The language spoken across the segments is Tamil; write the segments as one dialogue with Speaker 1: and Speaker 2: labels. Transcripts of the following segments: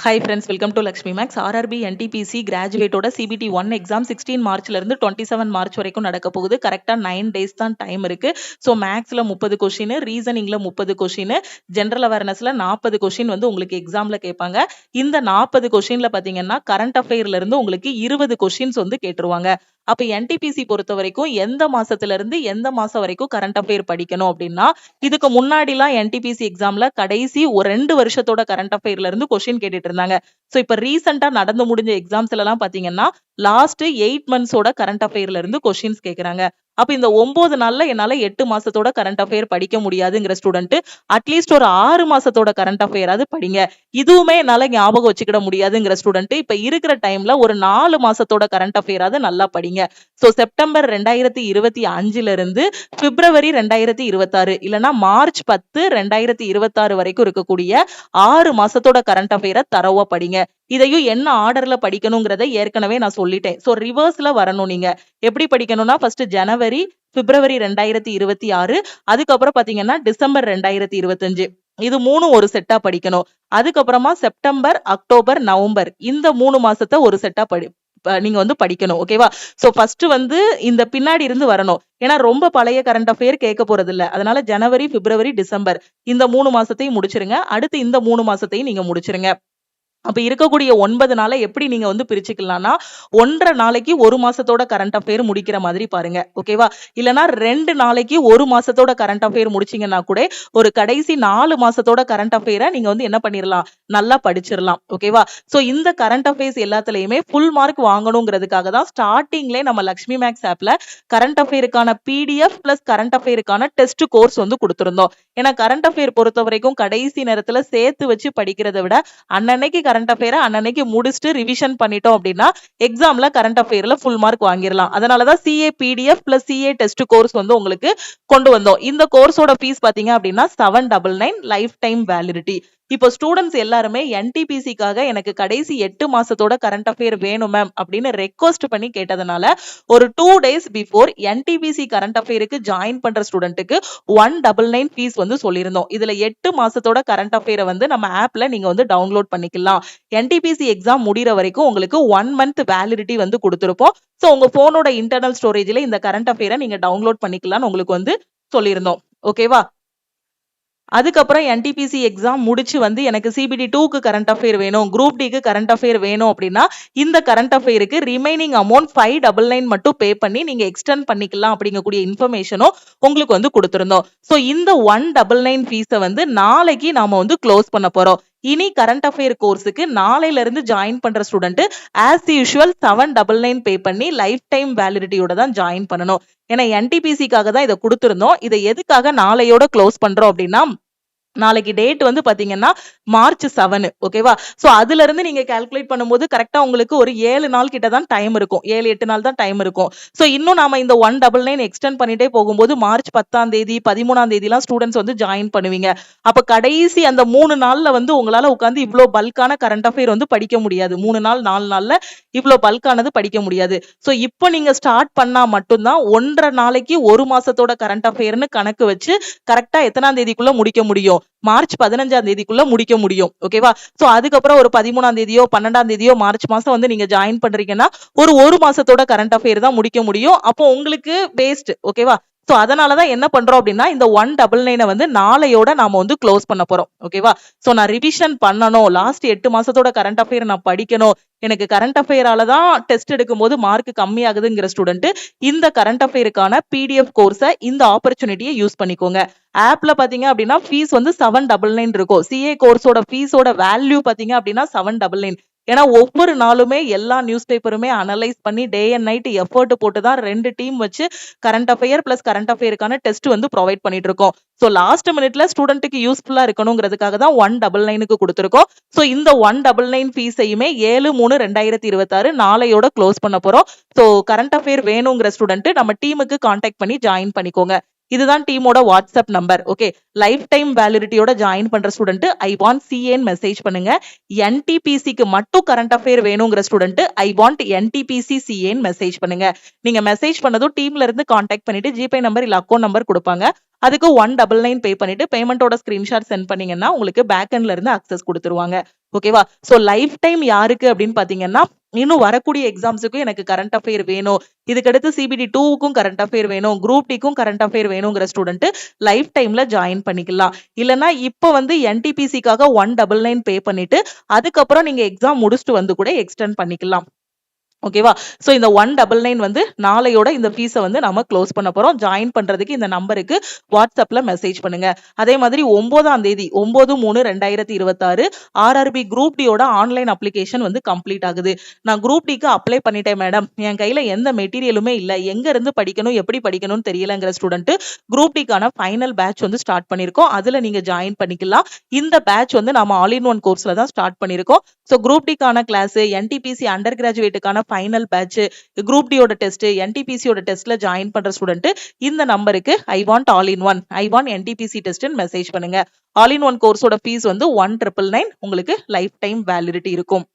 Speaker 1: Hi friends, welcome to Lakshmi maths. RRB NTPC கிராஜுவேட்டோட சிபிடி 1 எக்ஸாம் 16 மார்ச்ல இருந்து 27 மார்ச் வரைக்கும் நடக்க போகுது. கரெக்டா 9 டேஸ் தான் டைம் இருக்கு. ஸோ மேக்ஸ்ல 30 கொஸ்டின், ரீசனிங்ல 30 கொஸ்டின், ஜென்ரல் அவேர்னஸ்ல 40 கொஸ்டின் வந்து உங்களுக்கு எக்ஸாம்ல கேட்பாங்க. இந்த 40 கொஸ்டின்ல பாத்தீங்கன்னா கரண்ட் அஃபேர்ல இருந்து உங்களுக்கு 20 கொஸ்டின்ஸ் வந்து கேட்டுருவாங்க. அப்ப என்டிபிசி பொறுத்த வரைக்கும் எந்த மாசத்துல இருந்து எந்த மாசம் வரைக்கும் கரண்ட் அஃபேர் படிக்கணும் அப்படின்னா, இதுக்கு முன்னாடிலாம் என்டிபிசி எக்ஸாம்ல கடைசி ஒரு 2 வருஷத்தோட கரண்ட் அஃபேர்ல இருந்து கொஸ்டின் கேட்டுட்டு இருந்தாங்க. சோ இப்ப ரீசெண்டா நடந்து முடிஞ்ச எக்ஸாம்ஸ்ல எல்லாம் பாத்தீங்கன்னா லாஸ்ட் 8 மந்த்ஸோட கரண்ட் அஃபேர்ல இருந்து கொஸ்டின்ஸ் கேக்குறாங்க. அப்ப இந்த 9 நாள்ல என்னால 8 மாசத்தோட கரண்ட் அஃபேர் படிக்க முடியாதுங்கிற ஸ்டூடெண்ட் அட்லீஸ்ட் ஒரு 6 மாசத்தோட கரண்ட் அஃபேராது படிங்க. இதுவுமே என்னால ஞாபகம் வச்சுக்கிட முடியாதுங்கிற ஸ்டூடெண்ட் இப்ப இருக்கிற டைம்ல ஒரு 4 மாசத்தோட கரண்ட் அஃபேராது நல்லா படிங்க. சோ செப்டம்பர் 2025ல இருந்து பிப்ரவரி 2026 இல்லனா மார்ச் 10 2026 வரைக்கும் இருக்கக்கூடிய 6 மாசத்தோட கரண்ட் அஃபேரை தரவா படிங்க. இதையும் என்ன ஆர்டர்ல படிக்கணுங்கிறத ஏற்கனவே நான் சொல்லிட்டேன். சோ ரிவர்ஸ்ல வரணும். நீங்க எப்படி படிக்கணும்னா ஃபர்ஸ்ட் ஜனவரி, பிப்ரவரி 2026, அதுக்கப்புறம் பாத்தீங்கன்னா டிசம்பர் 2025, இது 3 ஒரு செட்டா படிக்கணும். அதுக்கப்புறமா செப்டம்பர், அக்டோபர், நவம்பர் இந்த 3 மாசத்தை ஒரு செட்டா நீங்க வந்து படிக்கணும். ஓகேவா? சோ ஃபர்ஸ்ட் வந்து இந்த பின்னாடி இருந்து வரணும். ஏன்னா ரொம்ப பழைய கரண்ட் அஃபேர் கேட்க போறது இல்ல. அதனால ஜனவரி, பிப்ரவரி, டிசம்பர் இந்த 3 மாசத்தையும் முடிச்சிருங்க. அடுத்து இந்த 3 மாசத்தையும் நீங்க முடிச்சிருங்க. அப்ப இருக்கக்கூடிய 9 நாளை எப்படி நீங்க வந்து பிரிச்சுக்கலாம்னா 1.5 நாளைக்கு 1 மாசத்தோட கரண்ட் அஃபேர் முடிக்கிற மாதிரி பாருங்க. ஓகேவா? இல்லனா 2 நாளைக்கு 1 மாசத்தோட கரண்ட் அஃபேர் முடிச்சீங்கன்னா கூட ஒரு கடைசி 4 மாசத்தோட கரண்ட் அஃபேரை நீங்க வந்து என்ன பண்ணிரலாம், நல்லா படிச்சிரலாம். ஓகேவா? சோ இந்த கரண்ட் அஃபேர்ஸ் எல்லாத்துலயுமே ஃபுல் மார்க் வாங்கணுங்கிறதுக்காக தான் ஸ்டார்டிங்ல நம்ம லக்ஷ்மி மேக்ஸ் ஆப்ல கரண்ட் அஃபேருக்கான பிடிஎஃப் பிளஸ் கரண்ட் அஃபேருக்கான டெஸ்ட் கோர்ஸ் வந்து கொடுத்திருந்தோம். ஏன்னா கரண்ட் அஃபேர் பொறுத்த வரைக்கும் கடைசி நேரத்துல சேர்த்து வச்சு படிக்கிறதை விட அன்னன்னைக்கு கரண்ட் அஃபேரை அன்னன்னைக்கு முடிச்சுட்டு ரிவிஷன் பண்ணிட்டோம் அப்படின்னா எக்ஸாம்ல கரண்ட் அஃபேர்ல ஃபுல் மார்க் வாங்கிடலாம். அதனாலதான் CA PDF plus CA test course வந்து உங்களுக்கு கொண்டு வந்தோம். இந்த கோர்ஸோட ஃபீஸ் பாத்தீங்க அப்படின்னா 799 லைஃப் டைம் வேலிடிட்டி. இப்போ ஸ்டூடெண்ட்ஸ் எல்லாருமே என்டிபிசிக்காக எனக்கு கடைசி 8 மாசத்தோட கரண்ட் அஃபேர் வேணும் மேம் அப்படின்னு ரெக்வஸ்ட் பண்ணி கேட்டதுனால ஒரு 2 டேஸ் பிஃபோர் என்டிபிசி கரண்ட் அஃபேருக்கு ஜாயின் பண்ற ஸ்டூடெண்ட்டுக்கு 199 ஃபீஸ் வந்து சொல்லியிருந்தோம். இதுல 8 மாசத்தோட கரண்ட் அஃபேரை வந்து நம்ம ஆப்ல நீங்க வந்து டவுன்லோட் பண்ணிக்கலாம். என்டிபிசி எக்ஸாம் முடிகிற வரைக்கும் உங்களுக்கு 1 மந்த் வேலிடிட்டி வந்து கொடுத்திருப்போம். சோ உங்க போனோட இன்டர்னல் ஸ்டோரேஜ்ல இந்த கரண்ட் அஃபேரை நீங்க டவுன்லோட் பண்ணிக்கலாம்னு உங்களுக்கு வந்து சொல்லியிருந்தோம். ஓகேவா? அதுக்கப்புறம் என்டிபிசி எக்ஸாம் முடிச்சு வந்து எனக்கு சிபிடி 2க்கு கரண்ட் அஃபேர் வேணும், குரூப் டிக்கு கரண்ட் அஃபேர் வேணும் அப்படின்னா இந்த கரண்ட் அஃபேருக்கு ரிமைனிங் அமௌண்ட் 599 மட்டும் பே பண்ணி நீங்க எக்ஸ்டெண்ட் பண்ணிக்கலாம் அப்படிங்கக்கூடிய இன்ஃபர்மேஷனும் உங்களுக்கு வந்து கொடுத்திருந்தோம். சோ இந்த 199 ஃபீஸை வந்து நாளைக்கு நாம வந்து க்ளோஸ் பண்ண போறோம். இனி கரண்ட் அஃபேர் கோர்ஸுக்கு நாளையில இருந்து ஜாயின் பண்ற ஸ்டூடெண்ட் ஆஸ் யூஷுவல் 799 பே பண்ணி லைஃப் டைம் வேலிடிட்டியோட தான் ஜாயின் பண்ணணும். ஏன்னா என்டிபிசிக்காக தான் இதை கொடுத்திருந்தோம். இதை எதுக்காக நாளையோட க்ளோஸ் பண்றோம் அப்படின்னா நாளைக்கு டேட் வந்து பாத்தீங்கன்னா மார்ச் 7. ஓகேவா? சோ அதுல இருந்து நீங்க கால்குலேட் பண்ணும்போது கரெக்டா உங்களுக்கு ஒரு 7 நாள் கிட்ட தான் டைம் இருக்கும். 7-8 நாள் தான் டைம் இருக்கும். சோ இன்னும் நாம இந்த 199 எக்ஸ்டெண்ட் பண்ணிட்டே போகும்போது மார்ச் 10ஆம் தேதி 13ஆம் தேதி எல்லாம் ஸ்டூடெண்ட்ஸ் வந்து ஜாயின் பண்ணுவீங்க. அப்ப கடைசி அந்த 3 நாள்ல வந்து உங்களால உட்கார்ந்து இவ்ளோ பல்கான கரண்ட் அஃபேர் வந்து படிக்க முடியாது. 3 நாள் 4 நாள்ல இவ்ளோ பல்கானது படிக்க முடியாது. சோ இப்போ நீங்க ஸ்டார்ட் பண்ணா மட்டும்தான் 1.5 நாளைக்கு 1 மாசத்தோட கரண்ட் அஃபேர்னு கணக்கு வச்சு கரெக்டா எத்தனாம் தேதிக்குள்ள முடிக்க முடியும், மார்ச் 15ஆம் தேதிக்குள்ள முடிக்க முடியும். ஓகேவா? சோ அதுக்கப்புறம் ஒரு 13ஆம் தேதியோ 12ஆம் தேதியோ மார்ச் மாசம் வந்து நீங்க ஜாயின் பண்றீங்கன்னா ஒரு மாசத்தோட கரண்ட் அஃபேர் தான் முடிக்க முடியும். அப்போ உங்களுக்கு வேஸ்ட். ஓகேவா? சோ அதனாலதான் என்ன பண்றோம் அப்படின்னா இந்த 199 வந்து நாளையோட நாம வந்து க்ளோஸ் பண்ண போறோம். ஓகேவா? சோ நான் ரிவிஷன் பண்ணணும், லாஸ்ட் 8 மாசத்தோட கரண்ட் அஃபேர் நான் படிக்கணும், எனக்கு கரண்ட் அஃபேரால தான் டெஸ்ட் எடுக்கும் போது மார்க் கம்மி ஆகுதுங்கிற ஸ்டூடெண்ட் இந்த கரண்ட் அஃபேருக்கான பிடிஎஃப் கோர்ஸை இந்த ஆப்பர்ச்சுனிட்டியை யூஸ் பண்ணிக்கோங்க. ஆப்ல பாத்தீங்க அப்படின்னா ஃபீஸ் வந்து 799 இருக்கும். சிஏ கோர்ஸோட ஃபீஸோட வேல்யூ பாத்தீங்க அப்படின்னா 799. ஏன்னா ஒவ்வொரு நாளுமே எல்லா நியூஸ் பேப்பருமே அனலைஸ் பண்ணி டே அண்ட் நைட் எஃபர்ட் போட்டு தான் 2 டீம் வச்சு கரண்ட் அஃபேர் பிளஸ் கரண்ட் அஃபேருக்கான டெஸ்ட் வந்து ப்ரொவைட் பண்ணிட்டு இருக்கோம். சோ லாஸ்ட் மினிட்ல ஸ்டூடெண்ட்டுக்கு யூஸ்ஃபுல்லா இருக்கணுங்கிறதுக்காக தான் 199க்கு கொடுத்திருக்கோம். சோ இந்த 199 ஃபீஸையுமே 7/3/2026 நாளையோட க்ளோஸ் பண்ண போறோம். சோ கரண்ட் அஃபேர் வேணுங்கிற ஸ்டூடெண்ட் நம்ம டீமுக்கு கான்டாக்ட் பண்ணி ஜாயின் பண்ணிக்கோங்க. இதுதான் டீமோட WhatsApp number. Okay, life time வேலிடிட்டியோட ஜாயின் பண்ற ஸ்டூடெண்ட் ஐ வாண்ட் சிஏன்னு மெசேஜ் பண்ணுங்க. என்டிபிசிக்கு மட்டும் கரண்ட் அஃபேர் வேணுங்கிற ஸ்டூடெண்ட் ஐ வாண்ட் என்டிபிசி சிஏன்னு மெசேஜ் பண்ணுங்க. நீங்க மெசேஜ் பண்ணதும் டீம்ல இருந்து கான்டாக்ட் பண்ணிட்டு ஜிபே நம்பர் இல்ல அக்கௌண்ட் நம்பர் கொடுப்பாங்க. அதுக்கு 199 பே பண்ணிட்டு பேமெண்டோட ஸ்கிரீன்ஷாட் சென்ட் பண்ணீங்கன்னா உங்களுக்கு பேக் எண்ட்ல இருந்து அக்சஸ் கொடுத்துருவாங்க. ஓகேவா? சோ லைஃப் டைம் யாருக்கு அப்படின்னு பாத்தீங்கன்னா, இன்னும் வரக்கூடிய எக்ஸாம்ஸுக்கும் எனக்கு கரண்ட் அஃபேர் வேணும், இதுக்கடுத்து சிபிடி 2க்கும் கரண்ட் அஃபேர் வேணும், குரூப் டிக்கும் கரண்ட் அஃபேர் வேணுங்கிற ஸ்டூடெண்ட் லைஃப் டைம்ல ஜாயின் பண்ணிக்கலாம். இல்லனா இப்போ வந்து என்டிபிசிக்காக 199 பே பண்ணிட்டு அதுக்கப்புறம் நீங்க எக்ஸாம் முடிச்சுட்டு வந்து கூட எக்ஸ்டெண்ட் பண்ணிக்கலாம். ஓகேவா? சோ இந்த 199 வந்து நாளையோட இந்த ஃபீஸ வந்து நாம க்ளோஸ் பண்ண போறோம். ஜாயின் பண்றதுக்கு இந்த நம்பருக்கு வாட்ஸ்அப்ல மெசேஜ் பண்ணுங்க. அதே மாதிரி 9ஆம் தேதி 9/3/2026 ஆர்ஆர்பி குரூப் டியோட ஆன்லைன் அப்ளிகேஷன் வந்து கம்ப்ளீட் ஆகுது. நான் குரூப் டிக்கு அப்ளை பண்ணிட்டேன் மேடம். என் கையில எந்த மெட்டீரியலுமே இல்ல. எங்க இருந்து படிக்கணும், எப்படி படிக்கணும்னு தெரியலங்கிற ஸ்டூடெண்ட் குரூப் டிக்கான ஃபைனல் பேட்ச் வந்து ஸ்டார்ட் பண்ணிருக்கோம். அதுல நீங்க ஜாயின் பண்ணிக்கலாம். இந்த பேட்ச் வந்து நாம ஆல் இன் ஒன் கோர்ஸ்ல தான் ஸ்டார்ட் பண்ணிருக்கோம். சோ குரூப் டிக்கான கிளாஸ், என்டிபிசி அண்டர் கிராஜுவேட்டுக்கான ஃபைனல் பேட்ச், குரூப் டியோட டெஸ்ட், என்டிபிசியோட டெஸ்ட்ல ஜாயின் பண்ற ஸ்டூடெண்ட் இந்த நம்பருக்கு I want all in one, I want NTPC டெஸ்ட்னு மெசேஜ் பண்ணுங்க. ஆல் இன் ஒன் கோர்ஸோட ஃபீஸ் வந்து 1999 உங்களுக்கு லைஃப் டைம் வேலிடிட்டி இருக்கும்.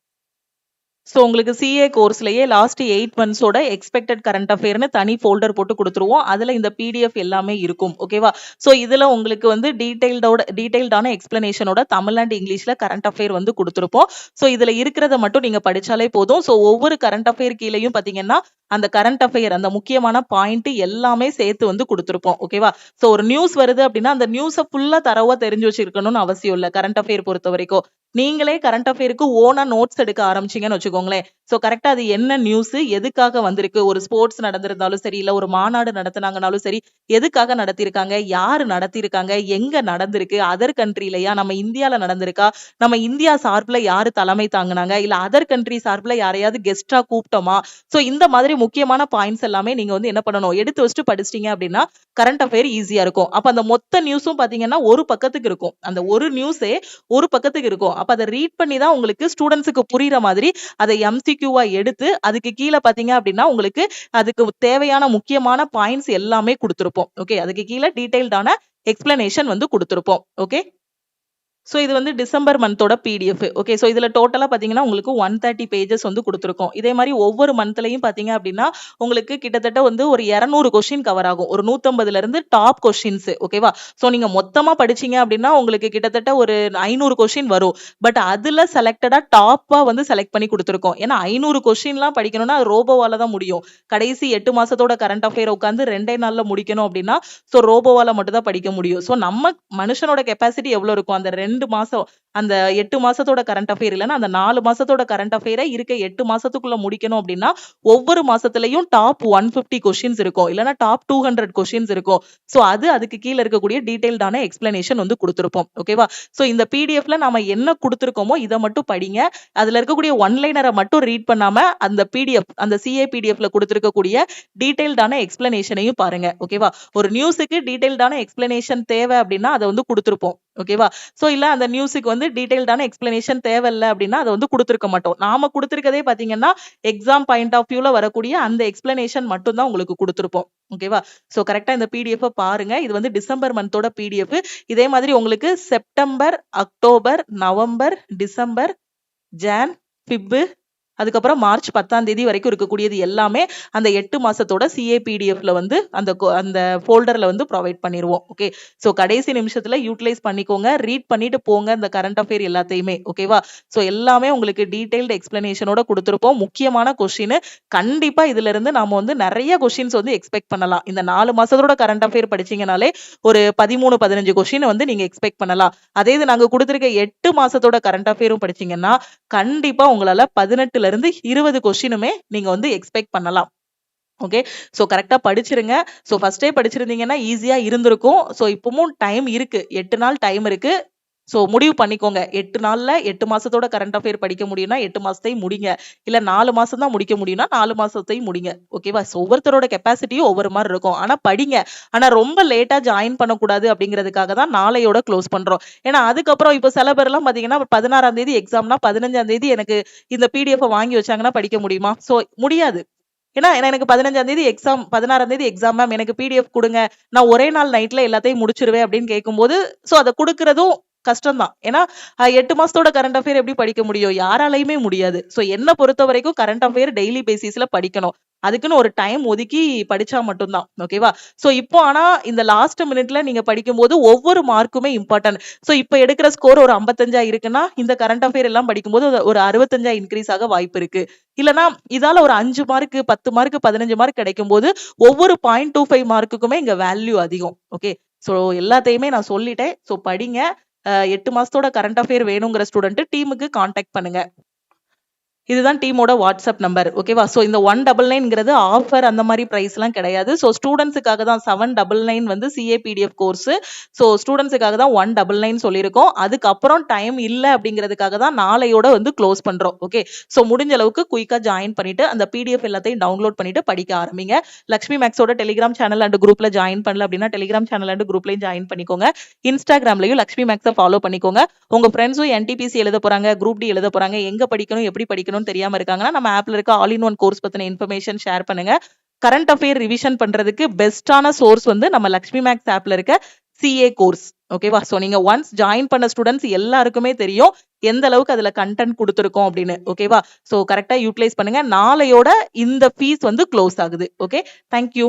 Speaker 1: சோ உங்களுக்கு சிஏ கோர்ஸ்லயே லாஸ்ட் 8 மந்த்ஸோட எக்ஸ்பெக்டட் கரண்ட் அஃபேர்னு தனி ஃபோல்டர் போட்டு கொடுத்துருவோம். அதுல இந்த பிடிஎஃப் எல்லாமே இருக்கும். ஓகேவா? சோ இதுல உங்களுக்கு வந்து டீடைல்டான எக்ஸ்பிளனேஷனோட தமிழ் அண்ட் இங்கிலீஷ்ல கரண்ட் அஃபேர் வந்து கொடுத்துருப்போம். சோ இதுல இருக்கிறத மட்டும் நீங்க படிச்சாலே போதும். சோ ஒவ்வொரு கரண்ட் அஃபேர் கீழேயும் பாத்தீங்கன்னா அந்த கரண்ட் அஃபேர் அந்த முக்கியமான பாயிண்ட் எல்லாமே சேர்த்து வந்து கொடுத்துருப்போம். ஓகேவா? சோ ஒரு நியூஸ் வருது அப்படின்னா அந்த நியூஸை ஃபுல்லா தரவா தெரிஞ்சு வச்சிருக்கணும்னு அவசியம் இல்ல. கரண்ட் அஃபேர் பொறுத்த வரைக்கும் நீங்களே கரண்ட் அஃபேருக்கு ஓனா நோட்ஸ் எடுக்க ஆரம்பிச்சீங்கன்னு வச்சுக்கோங்களேன். சோ கரெக்டா அது என்ன நியூஸ், எதுக்காக வந்திருக்கு, ஒரு ஸ்போர்ட்ஸ் நடந்திருந்தாலும் சரி, இல்ல ஒரு மாநாடு நடத்தினாங்கனாலும் சரி, எதுக்காக நடத்திருக்காங்க, யாரு நடத்திருக்காங்க, எங்க நடந்திருக்கு, அதர் கண்ட்ரிலயா, நம்ம இந்தியால நடந்திருக்கா, நம்ம இந்தியா சார்பில் யாரு தலைமை தாங்கினாங்க, இல்ல அதர் கண்ட்ரி சார்பில் யாரையாவது கெஸ்டா கூப்பிட்டோமா. சோ இந்த மாதிரி முக்கியமான பாயிண்ட்ஸ் எல்லாமே நீங்க வந்து என்ன பண்ணணும், எடுத்து வச்சுட்டு படிச்சிட்டீங்க அப்படின்னா கரண்ட் அஃபேர் ஈஸியா இருக்கும். அப்ப அந்த மொத்த நியூஸும் பாத்தீங்கன்னா ஒரு பக்கத்துக்கு இருக்கும். அந்த ஒரு நியூஸே ஒரு பக்கத்துக்கு இருக்கும். அப்ப அதை ரீட் பண்ணி தான் உங்களுக்கு ஸ்டூடெண்ட்ஸுக்கு புரியுற மாதிரி அதை எம்சிக்யூவா எடுத்து அதுக்கு கீழே பாத்தீங்க அப்படின்னா உங்களுக்கு அதுக்கு தேவையான முக்கியமான பாயிண்ட்ஸ் எல்லாமே கொடுத்திருப்போம். ஓகே, அதுக்கு கீழே டீடைல்டான எக்ஸ்பிளனேஷன் வந்து கொடுத்திருப்போம். ஓகே, சோ இது வந்து டிசம்பர் மந்தோட பிடிஎஃப். ஓகே, சோ இதுல டோட்டலா பாத்தீங்கன்னா உங்களுக்கு 130 பேஜஸ் வந்து கொடுத்திருக்கோம். இதே மாதிரி ஒவ்வொரு மந்த்லயும் பாத்தீங்க அப்படின்னா உங்களுக்கு கிட்டத்தட்ட வந்து ஒரு 200 கொஸ்டின் கவர் ஆகும். ஒரு 150ல இருந்து டாப் கொஸ்டின்ஸ். ஓகேவா? சோ நீங்க மொத்தமா படிச்சீங்க அப்படின்னா உங்களுக்கு கிட்டத்தட்ட ஒரு 500 கொஸ்டின் வரும். பட் அதுல செலக்டடா டாப்பா வந்து செலக்ட் பண்ணி கொடுத்திருக்கோம். ஏன்னா 500 கொஸ்டின்லாம் படிக்கணும்னா ரோபோவால தான் முடியும். கடைசி 8 மாசத்தோட கரண்ட் அஃபேர் உட்காந்து 2 நாள்ல முடிக்கணும் அப்படின்னா சோ ரோபோவால மட்டும் தான் படிக்க முடியும். சோ நம்ம மனுஷனோட கெப்பாசிட்டி எவ்வளவு இருக்கும், அந்த 2 மாசம் அந்த 8 மாசத்தோட கரண்ட் அஃபேர் இல்லைன்னா அந்த 4 மாசத்தோட கரண்ட் அஃபேரை இருக்க 8 மாசத்துக்குள்ள முடிக்கணும் அப்படின்னா ஒவ்வொரு மாசத்துலயும் டாப் 150 கொஸ்டின்ஸ் இருக்கும், இல்லைன்னா டாப் 200 கொஸ்டின்ஸ் இருக்கும். சோ அதுக்கு கீழே இருக்கக்கூடிய டீடைல்டான எக்ஸ்பிளனேஷன் வந்து கொடுத்திருப்போம். ஓகேவா? சோ இந்த பிடிஎஃப்ல நாம என்ன கொடுத்திருக்கோமோ இதை மட்டும் படிங்க. அதுல இருக்கக்கூடிய ஒன்லைனரை மட்டும் ரீட் பண்ணாம அந்த பிடிஎஃப், அந்த சிஏ பிடிஎஃப்ல கொடுத்திருக்கக்கூடிய டீடைல்டான எக்ஸ்பிளனேஷனையும் பாருங்க. ஓகேவா? ஒரு நியூஸுக்கு டீடைல்டான எக்ஸ்பிளனேஷன் தேவை அப்படின்னா அதை வந்து கொடுத்திருப்போம். ஓகேவா? சோ இல்ல அந்த நியூஸுக்கு வந்து டீடைல்டான எக்ஸ்பிளனேஷன் தேவையில்ல அப்படின்னா அதை வந்து கொடுத்திருக்க மாட்டோம். நாம கொடுத்திருக்கதே பாத்தீங்கன்னா எக்ஸாம் பாயிண்ட் ஆஃப் வியூல வரக்கூடிய அந்த எக்ஸ்பிளனேஷன் மட்டும் தான் உங்களுக்கு கொடுத்திருப்போம். ஓகேவா? சோ கரெக்டா இந்த பிடிஎஃப் பாருங்க. இது வந்து டிசம்பர் மந்தோட பிடிஎஃப். இதே மாதிரி உங்களுக்கு September, October, November, December, Jan, Feb, அதுக்கப்புறம் மார்ச் 10ஆம் தேதி வரைக்கும் இருக்கக்கூடியது எல்லாமே அந்த 8 மாசத்தோட சிஏபிடிஎஃப்ல வந்து அந்த ஃபோல்டர்ல வந்து ப்ரொவைட் பண்ணிடுவோம். ஓகே, சோ கடைசி நிமிஷத்துல யூட்டிலைஸ் பண்ணிக்கோங்க, ரீட் பண்ணிட்டு போங்க இந்த கரண்ட் அஃபேர் எல்லாத்தையுமே. ஓகேவா? சோ எல்லாமே உங்களுக்கு டீடைல்டு எக்ஸ்பிளனேஷனோட கொடுத்திருப்போம். முக்கியமான கொஸ்டின் கண்டிப்பா இதுல இருந்து நாம வந்து நிறைய கொஸ்டின்ஸ் வந்து எக்ஸ்பெக்ட் பண்ணலாம். இந்த 4 மாசத்தோட கரண்ட் அஃபேர் படிச்சீங்கனாலே ஒரு 13-15 கொஸ்டின் வந்து நீங்க எக்ஸ்பெக்ட் பண்ணலாம். அதே இது நாங்க கொடுத்திருக்க 8 மாசத்தோட கரண்ட் அஃபேரும் படிச்சீங்கன்னா கண்டிப்பா உங்களால 18 இருந்து 20 கொஸ்டினுமே நீங்க வந்து எக்ஸ்பெக்ட் பண்ணலாம். ஓகே, சோ கரெக்டா படிச்சிருங்க. சோ ஃபர்ஸ்டே படிச்சிருந்தீங்கன்னா ஈஸியா இருந்திருக்கும். சோ இப்பவும் டைம் இருக்கு, 8 நாள் டைம் இருக்கு. சோ முடிவு பண்ணிக்கோங்க, 8 நாள்ல 8 மாசத்தோட கரண்ட் அஃபேர் படிக்க முடியும்னா 8 மாசத்தையும் முடிங்க, இல்ல 4 மாசம் தான் முடிக்க முடியும்னா 4 மாசத்தையும் முடிங்க. ஓகேவா? சோ ஒவ்வொருத்தரோட கெப்பாசிட்டியும் ஒவ்வொரு மாதிரி இருக்கும். ஆனா படிங்க. ஆனா ரொம்ப லேட்டா ஜாயின் பண்ணக்கூடாது அப்படிங்கிறதுக்காக தான் நாளையோட க்ளோஸ் பண்றோம். ஏன்னா அதுக்கப்புறம் இப்ப சில பேர் எல்லாம் பாத்தீங்கன்னா 16ஆம் தேதி எக்ஸாம்னா 15ஆம் தேதி எனக்கு இந்த பிடிஎஃப் வாங்கி வச்சாங்கன்னா படிக்க முடியுமா? சோ முடியாது. ஏன்னா எனக்கு 15ஆம் தேதி எக்ஸாம், 16ஆம் தேதி எக்ஸாம் மேம், எனக்கு பிடிஎஃப் கொடுங்க, நான் ஒரே நாள் நைட்ல எல்லாத்தையும் முடிச்சிருவேன் அப்படின்னு கேட்கும்போது சோ அதை கொடுக்கறதும் கஷ்டம் தான். ஏன்னா 8 மாசத்தோட கரண்ட் அஃபேர் எப்படி படிக்க முடியும்? யாராலையுமே முடியாது. சோ என்ன பொறுத்த வரைக்கும் கரண்ட் அஃபேர் டெய்லி பேசிஸ்ல படிக்கணும். அதுக்குன்னு ஒரு டைம் ஒதுக்கி படிச்சா மட்டும் தான். ஓகேவா? சோ இப்போ ஆனா இந்த லாஸ்ட் மினிட்ல நீங்க படிக்கும்போது ஒவ்வொரு மார்க்குமே இம்பார்ட்டன்ட். சோ இப்ப எடுக்கிற ஸ்கோர் ஒரு 55 இருக்குன்னா, இந்த கரண்ட் அஃபேர் எல்லாம் படிக்கும்போது ஒரு 65 இன்கிரீஸ் ஆக வாய்ப்பு இருக்கு. இல்லன்னா இதால ஒரு 5 மார்க், 10 மார்க், 15 மார்க் கிடைக்கும்போது ஒவ்வொரு 0.25 மார்க்குக்குமே இங்க வேல்யூ அதிகம். ஓகே. சோ எல்லாத்தையுமே நான் சொல்லிட்டேன். சோ படிங்க. 8 மாசத்தோட கரண்ட் அஃபேர் வேணுங்கிற ஸ்டூடெண்ட் டீமுக்கு கான்டாக்ட் பண்ணுங்க. இதுதான் டீமோட வாட்ஸ்அப் நம்பர். ஓகேவா? சோ இந்த 199ங்கிறது ஆஃபர் அந்த மாதிரி பிரைஸ் எல்லாம் கிடையாது. சோ ஸ்டூடெண்ட்ஸுக்காக தான் 799 வந்து CAPDF கோர்ஸ். சோ ஸ்டூடெண்ட்ஸுக்காக தான் 199 சொல்லியிருக்கோம். அதுக்கப்புறம் டைம் இல்ல அப்படிங்கிறதுக்காக தான் நாளையோட வந்து க்ளோஸ் பண்றோம். ஓகே. சோ முடிஞ்ச அளவுக்கு குயிக்கா ஜாயின் பண்ணிட்டு அந்த PDF எல்லாத்தையும் டவுன்லோட் பண்ணிட்டு படிக்க ஆரம்பிங்க. லக்ஷ்மி மேக்ஸோட டெலிகிராம் சேனல் அண்ட் குரூப்ல ஜாயின் பண்ணல அப்படின்னா டெலிகிராம் சேனல் அண்ட் குரூப்லயும் ஜாயின் பண்ணிக்கோங்க. இன்ஸ்டாகிராம்லயும் லக்ஷ்மி மேக்ஸை ஃபாலோ பண்ணிக்கோங்க. உங்க ஃப்ரெண்ட்ஸும் NTPC எழுத போறாங்க, குரூப் டி எழுத போறாங்க, எங்க படிக்கணும் எப்படி படிக்கணும் தெரியாம இருக்காங்கன்னா நம்ம ஆப்ல இருக்க ஆல் இன் ஒன் கோர்ஸ் பத்தின இன்ஃபர்மேஷன் ஷேர் பண்ணுங்க. கரண்ட் அஃபேர் ரிவிஷன் பண்றதுக்கு பெஸ்டான சோர்ஸ் வந்து நம்ம லக்ஷ்மி மேக்ஸ் ஆப்ல இருக்க CA கோர்ஸ். ஓகேவா? சோ நீங்க ஒன்ஸ் ஜாயின் பண்ண ஸ்டூடெண்ட்ஸ் எல்லாருக்குமே தெரியும் எந்த அளவுக்கு அதுல கண்டென்ட் கொடுத்துருக்கோம் அப்படின்னு. ஓகேவா? சோ கரெக்டா யூட்டிலைஸ் பண்ணுங்க. நாளையோட இந்த ஃபீஸ் வந்து க்ளோஸ் ஆகுது. ஓகே. தேங்க்யூ.